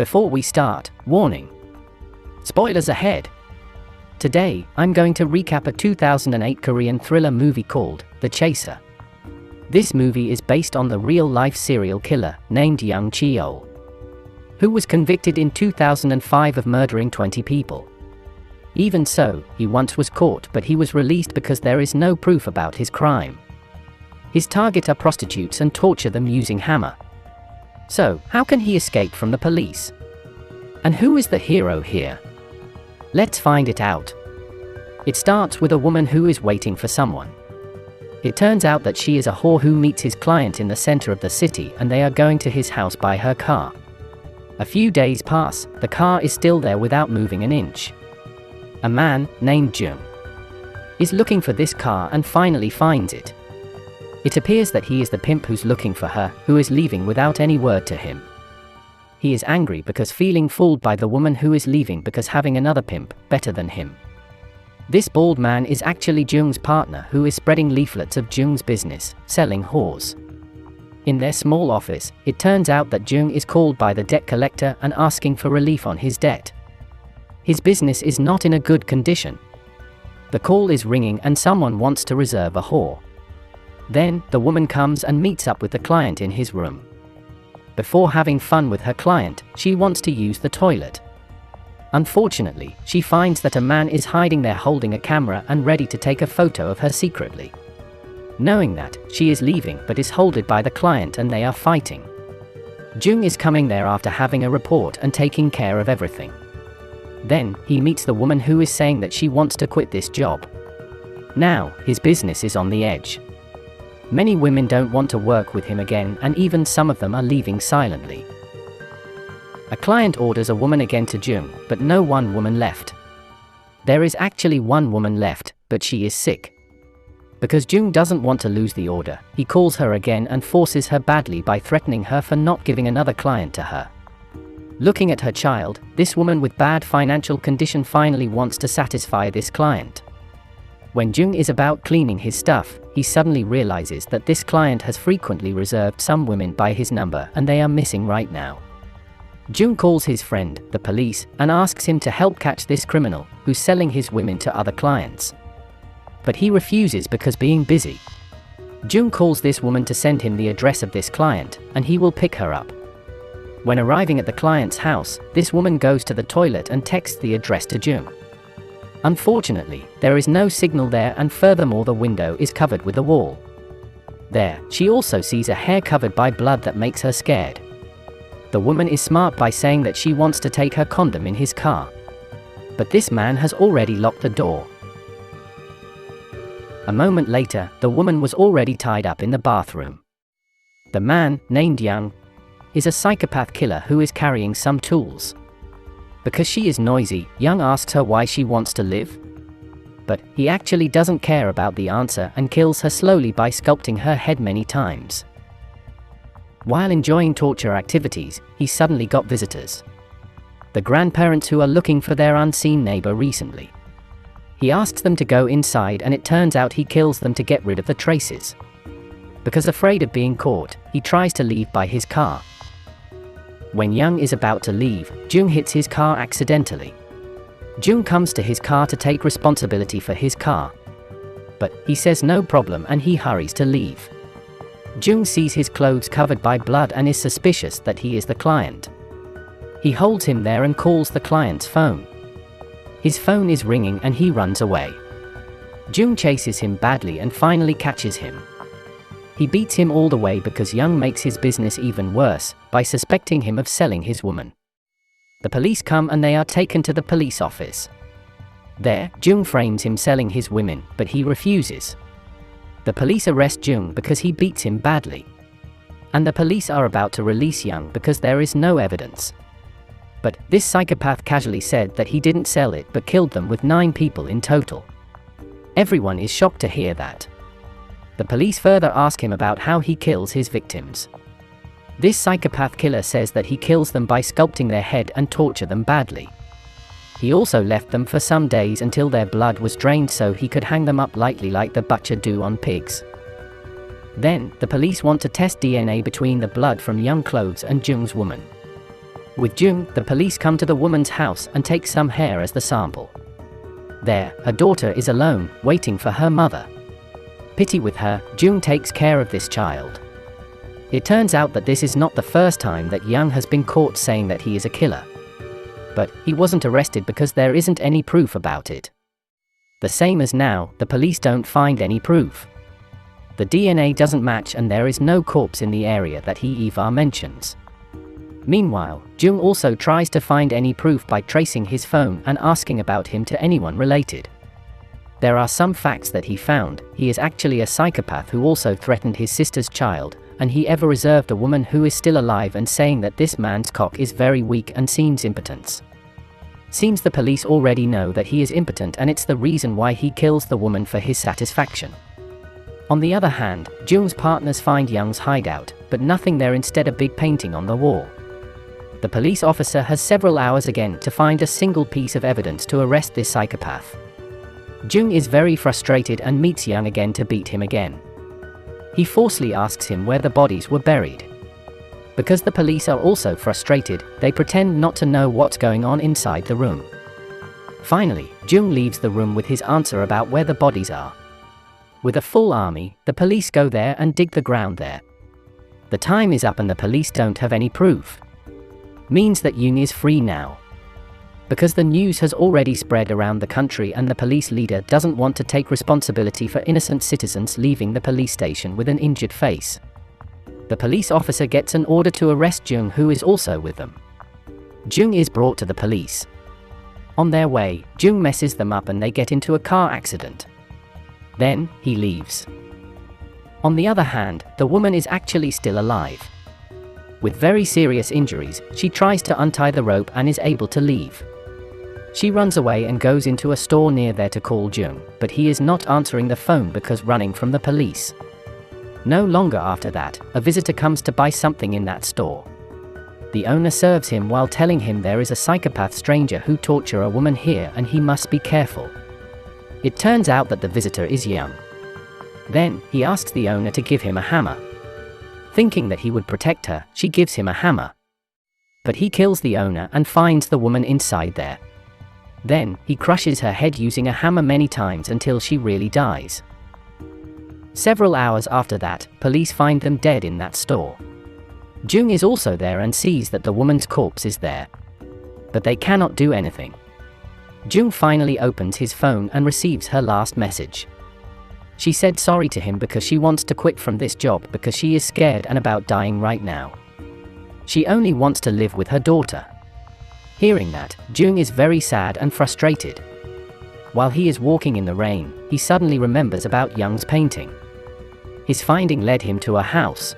Before we start, warning. Spoilers ahead. Today, I'm going to recap a 2008 Korean thriller movie called The Chaser. This movie is based on the real-life serial killer named Young-cheol, who was convicted in 2005 of murdering 20 people. Even so, he once was caught, but he was released because there is no proof about his crime. His target are prostitutes and torture them using hammer. So, how can he escape from the police? And who is the hero here? Let's find it out. It starts with a woman who is waiting for someone. It turns out that she is a whore who meets his client in the center of the city, and they are going to his house by her car. A few days pass, the car is still there without moving an inch. A man, named Jung, is looking for this car and finally finds it. It appears that he is the pimp who's looking for her, who is leaving without any word to him. He is angry because feeling fooled by the woman who is leaving because having another pimp, better than him. This bald man is actually Jung's partner who is spreading leaflets of Jung's business, selling whores. In their small office, it turns out that Jung is called by the debt collector and asking for relief on his debt. His business is not in a good condition. The call is ringing and someone wants to reserve a whore. Then, the woman comes and meets up with the client in his room. Before having fun with her client, she wants to use the toilet. Unfortunately, she finds that a man is hiding there holding a camera and ready to take a photo of her secretly. Knowing that, she is leaving but is held by the client and they are fighting. Jung is coming there after having a report and taking care of everything. Then, he meets the woman who is saying that she wants to quit this job. Now, his business is on the edge. Many women don't want to work with him again, and even some of them are leaving silently. A client orders a woman again to Jung, but no one woman left. There is actually one woman left, but she is sick. Because Jung doesn't want to lose the order, he calls her again and forces her badly by threatening her for not giving another client to her. Looking at her child, this woman with bad financial condition finally wants to satisfy this client. When Jung is about cleaning his stuff, he suddenly realizes that this client has frequently reserved some women by his number and they are missing right now. Jung calls his friend, the police, and asks him to help catch this criminal, who's selling his women to other clients. But he refuses because being busy. Jung calls this woman to send him the address of this client, and he will pick her up. When arriving at the client's house, this woman goes to the toilet and texts the address to Jung. Unfortunately, there is no signal there, and furthermore the window is covered with a wall. There, she also sees a hair covered by blood that makes her scared. The woman is smart by saying that she wants to take her condom in his car. But this man has already locked the door. A moment later, the woman was already tied up in the bathroom. The man, named Young, is a psychopath killer who is carrying some tools. Because she is noisy, Young asks her why she wants to live. But he actually doesn't care about the answer and kills her slowly by sculpting her head many times. While enjoying torture activities, he suddenly got visitors. The grandparents who are looking for their unseen neighbor recently. He asks them to go inside and it turns out he kills them to get rid of the traces. Because afraid of being caught, he tries to leave by his car. When Young is about to leave, Jung hits his car accidentally. Jung comes to his car to take responsibility for his car. But he says no problem and he hurries to leave. Jung sees his clothes covered by blood and is suspicious that he is the client. He holds him there and calls the client's phone. His phone is ringing and he runs away. Jung chases him badly and finally catches him. He beats him all the way because Young makes his business even worse by suspecting him of selling his woman. The police come and they are taken to the police office. There, Jung frames him selling his women, but he refuses. The police arrest Jung because he beats him badly. And the police are about to release Young because there is no evidence. But this psychopath casually said that he didn't sell it but killed them with 9 people in total. Everyone is shocked to hear that. The police further ask him about how he kills his victims. This psychopath killer says that he kills them by sculpting their head and torture them badly. He also left them for some days until their blood was drained so he could hang them up lightly like the butcher do on pigs. Then, the police want to test DNA between the blood from Young clothes and Jung's woman. With Jung, the police come to the woman's house and take some hair as the sample. There, her daughter is alone, waiting for her mother. Pity with her, Jung takes care of this child. It turns out that this is not the first time that Young has been caught saying that he is a killer. But he wasn't arrested because there isn't any proof about it. The same as now, the police don't find any proof. The DNA doesn't match and there is no corpse in the area that he Eva mentions. Meanwhile, Jung also tries to find any proof by tracing his phone and asking about him to anyone related. There are some facts that he found. He is actually a psychopath who also threatened his sister's child, and he ever reserved a woman who is still alive and saying that this man's cock is very weak and seems impotent. Seems the police already know that he is impotent and it's the reason why he kills the woman for his satisfaction. On the other hand, Jung's partners find Young's hideout, but nothing there, instead a big painting on the wall. The police officer has several hours again to find a single piece of evidence to arrest this psychopath. Jung is very frustrated and meets Young again to beat him again. He forcefully asks him where the bodies were buried. Because the police are also frustrated, they pretend not to know what's going on inside the room. Finally, Jung leaves the room with his answer about where the bodies are. With a full army, the police go there and dig the ground there. The time is up and the police don't have any proof. Means that Young is free now. Because the news has already spread around the country and the police leader doesn't want to take responsibility for innocent citizens leaving the police station with an injured face. The police officer gets an order to arrest Jung, who is also with them. Jung is brought to the police. On their way, Jung messes them up and they get into a car accident. Then, he leaves. On the other hand, the woman is actually still alive. With very serious injuries, she tries to untie the rope and is able to leave. She runs away and goes into a store near there to call Jung, but he is not answering the phone because running from the police. No longer after that, a visitor comes to buy something in that store. The owner serves him while telling him there is a psychopath stranger who torture a woman here and he must be careful. It turns out that the visitor is Young. Then, he asks the owner to give him a hammer. Thinking that he would protect her, she gives him a hammer. But he kills the owner and finds the woman inside there. Then, he crushes her head using a hammer many times until she really dies. Several hours after that, police find them dead in that store. Jung is also there and sees that the woman's corpse is there. But they cannot do anything. Jung finally opens his phone and receives her last message. She said sorry to him because she wants to quit from this job because she is scared and about dying right now. She only wants to live with her daughter. Hearing that, Jung is very sad and frustrated. While he is walking in the rain, he suddenly remembers about Young's painting. His finding led him to a house.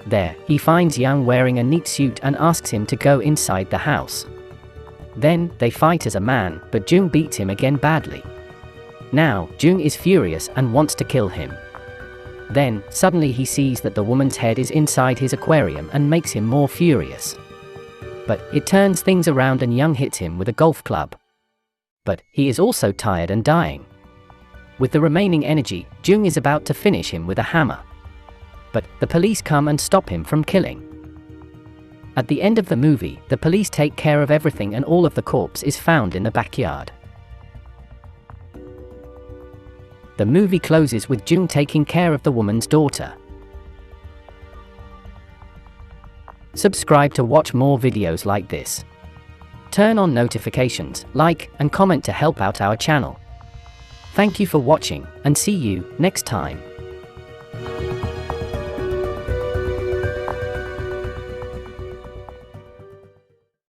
There, he finds Young wearing a neat suit and asks him to go inside the house. Then, they fight as a man, but Jung beats him again badly. Now, Jung is furious and wants to kill him. Then, suddenly he sees that the woman's head is inside his aquarium and makes him more furious. But it turns things around and Young hits him with a golf club. But he is also tired and dying. With the remaining energy, Jung is about to finish him with a hammer. But the police come and stop him from killing. At the end of the movie, the police take care of everything and all of the corpse is found in the backyard. The movie closes with Jung taking care of the woman's daughter. Subscribe to watch more videos like this. Turn on notifications, like, and comment to help out our channel. Thank you for watching, and see you next time.